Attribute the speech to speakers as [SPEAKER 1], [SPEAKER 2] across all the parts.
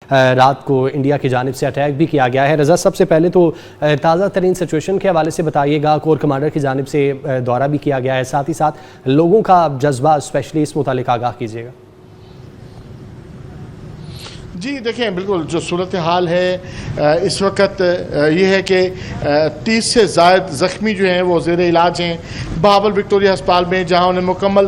[SPEAKER 1] रात को इंडिया की जानिब से अटैक भी किया गया है। रज़ा, सबसे पहले तो ताज़ा तरीन सिचुएशन के हवाले से बताइएगा। कोर कमांडर की जानिब से दौरा भी किया गया है, साथ ही साथ लोगों का जज्बा स्पेशली इस मुतालिक आगाह कीजिएगा।
[SPEAKER 2] जी देखें, बिल्कुल जो सूरत हाल है इस वक्त ये है कि 30 से ज़ायद ज़ख्मी जो हैं वो ज़ेर इलाज हैं बहावल विक्टोरिया अस्पताल में, जहां उन्हें मुकम्मल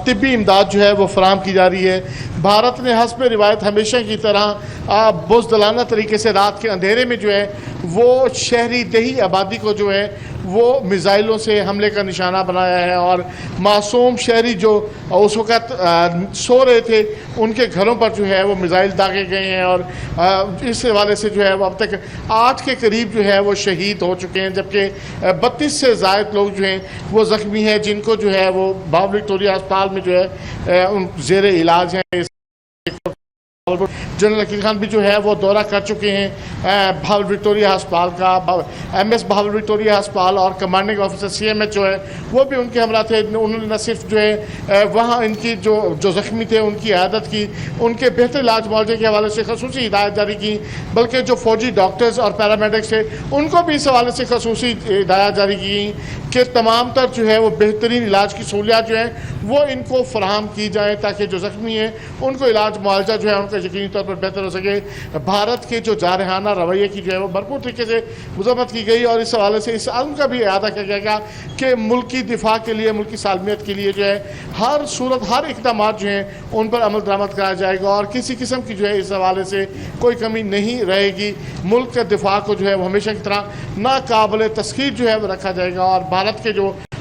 [SPEAKER 2] तिब्बी इमदाद जो है वो फराम की जा रही है। भारत ने हस्ब रिवायत हमेशा की तरह बुज़दिलाना तरीके से रात के अंधेरे में जो है वो शहरी दही आबादी को जो है वो मिज़ाइलों से हमले का निशाना बनाया है और मासूम शहरी जो उस वक़्त सो रहे थे उनके घरों पर जो है वो मिज़ाइल दागे गए हैं और इस हवाले से जो है वो अब तक 8 के करीब जो है वो शहीद हो चुके हैं, जबकि 32 से ज़ायद लोग जो हैं वो ज़ख्मी हैं, जिनको जो है वो बहावल विक्टोरिया अस्पताल में जो है उन ज़ेर इलाज हैं। जनरल अकील खान भी जो है वो दौरा कर चुके हैं बहावल विक्टोरिया अस्पताल का। MS बहावल विक्टोरिया अस्पताल और कमांडिंग ऑफिसर CMH जो है वो भी उनके हमरा थे। उन्होंने न सिर्फ जो है वहाँ इनकी जो ज़ख्मी थे उनकी आदत की, उनके बेहतर इलाज मुआवजे के हवाले से खसूसी हिदायत जारी की, बल्कि जो फौजी डॉक्टर्स और पैरामेडिक्स थे उनको भी इस हवाले से खसूसी हिदायत जारी की कि तमाम तर जो है वो बेहतरीन इलाज की सहूलियात जो है वो इनको फराहम की जाए, ताकि जो ज़ख्मी हैं उनको इलाज मुआवजा जो है उनका यकीनी तौर पर बेहतर हो सके। भारत के जो जारहाना रवैये की जो है वो भरपूर तरीके से मज़म्मत की गई और इस हवाले से इस आज़म का भी अदा किया गया कि मुल्क की दिफा के लिए, मुल्क की सालमियत के लिए जो है हर सूरत, हर इक़दाम जो हैं उन पर अमल दरामद कराया जाएगा और किसी किस्म की जो है इस हवाले से कोई कमी नहीं रहेगी। मुल्क के दिफा को जो है वो हमेशा की तरह नाकाबिल तस्खीर जो है वो रखा जाएगा और भारत के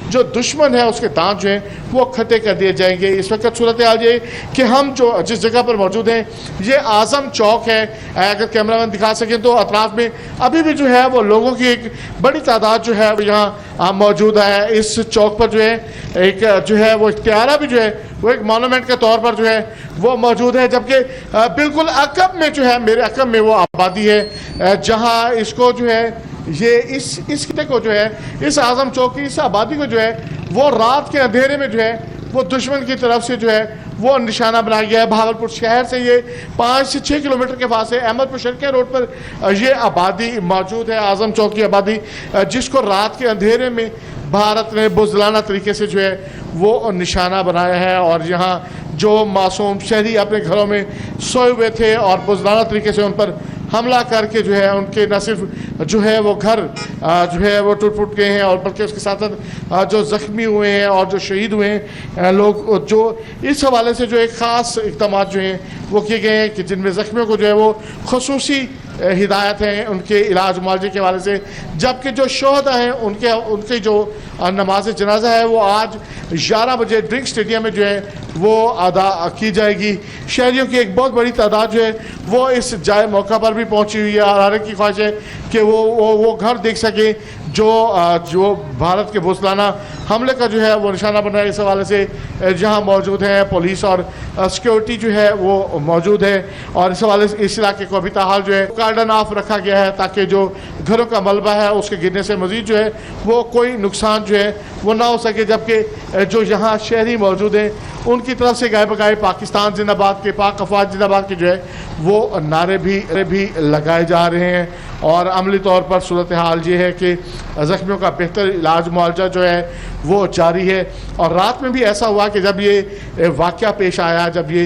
[SPEAKER 2] जो दुश्मन है उसके दांत जो हैं वो खट्टे कर दिए जाएंगे। इस वक्त सूरत हाल ये कि हम जो जिस जगह पर मौजूद हैं ये आज़म चौक है। अगर कैमरामैन दिखा सकें तो अतराफ में अभी भी जो है वो लोगों की एक बड़ी तादाद जो है वो यहाँ मौजूद है। इस चौक पर जो है एक जो है वो इख्तियारा भी जो है वो एक मोनूमेंट के तौर पर जो है वो मौजूद है, जबकि बिल्कुल अकब में जो है, मेरे अकब में वो आबादी है जहाँ इसको जो है ये इस किले को जो है, इस आज़म चौक की इस आबादी को जो है वो रात के अंधेरे में जो है वो दुश्मन की तरफ से जो है वो निशाना बनाया गया है। भावलपुर शहर से ये 5 से 6 किलोमीटर के फासले अहमदपुर शर्किया रोड पर ये आबादी मौजूद है, आज़म चौक की आबादी, जिसको रात के अंधेरे में भारत ने बुज़दिलाना तरीके से जो है वो निशाना बनाया है। और यहाँ जो मासूम शहरी अपने घरों में सोए हुए थे और बुज़दिलाना तरीके से उन पर हमला करके जो है उनके न सिर्फ जो है वो घर जो है वो टूट फूट गए हैं और बल्कि उसके साथ साथ जो ज़ख्मी हुए हैं और जो शहीद हुए हैं लोग, जो इस हवाले से जो एक ख़ास इक़दाम जो हैं वो किए गए हैं कि जिनमें ज़ख्मियों को जो है वो खसूसी हिदायत हैं उनके इलाज मुआवजे के हवाले से, जबकि जो शोहदा हैं उनके जो नमाज जनाजा है वो आज 11 बजे ड्रिंक स्टेडियम में जो है वो अदा की जाएगी। शहरियों की एक बहुत बड़ी तादाद जो है वो इस जाए मौका पर भी पहुंची हुई है और हर एक की ख्वाहिश है कि वो घर देख सके जो भारत के बुज़दिलाना हमले का जो है वो निशाना बना है। इस हवाले से जहां मौजूद हैं पुलिस और सिक्योरिटी जो है वो मौजूद है और इस हवाले से इस इलाके को अभी ताहाल जो है कार्डन ऑफ रखा गया है ताकि जो घरों का मलबा है उसके गिरने से मजीद जो है वो कोई नुकसान जो है वो ना हो सके। जबकि जो यहाँ शहरी मौजूद हैं उनकी तरफ से गाय बगाए पाकिस्तान जिंदाबाद के, पाक अफवाज जिंदाबाद के जो है वो नारे भी लगाए जा रहे हैं और अमली तौर पर सूरत हाल ये है कि ज़ख्मियों का बेहतर इलाज मुआवजा जो है वो जारी है। और रात में भी ऐसा हुआ कि जब ये वाक़या पेश आया, जब ये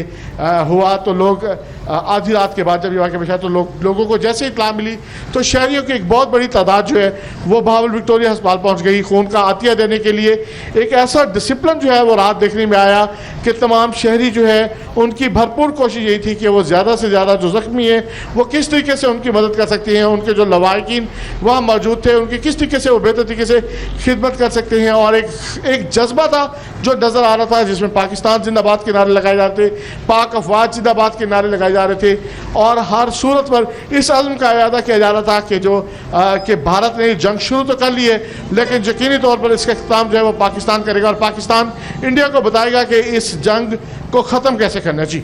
[SPEAKER 2] हुआ तो लोग आधी रात के बाद जब ये वाक़या पेश आया तो लोगों को जैसे इत्तला मिली तो शहरियों की एक बहुत बड़ी तादाद जो है वो बहावल विक्टोरिया अस्पताल पहुँच गई खून का आतिया देने के लिए। एक ऐसा डिसिप्लिन जो है वो रात देखने में आया कि तमाम शहरी जो है उनकी भरपूर कोशिश यही थी कि वो ज़्यादा से ज़्यादा जो ज़ख्मी हैं वो किस तरीके से उनकी मदद कर सकते हैं, उनके जो लवाहिकीन वहाँ मौजूद थे उनकी किस तरीके से वो बेहतर तरीके से खिदमत कर सकते हैं। और एक जज्बा था जो नज़र आ रहा था जिसमें पाकिस्तान जिंदाबाद के नारे लगाए जाते थे, पाक अफवाज जिंदाबाद के नारे लगाए जा रहे थे और हर सूरत पर इस आज़म का इरादा किया जा रहा था कि भारत ने जंग शुरू तो कर ली है लेकिन यकीनी तौर पर इसका इख्तिताम जो है वो पाकिस्तान करेगा और पाकिस्तान इंडिया को बताएगा कि इस जंग को ख़त्म कैसे करना। जी।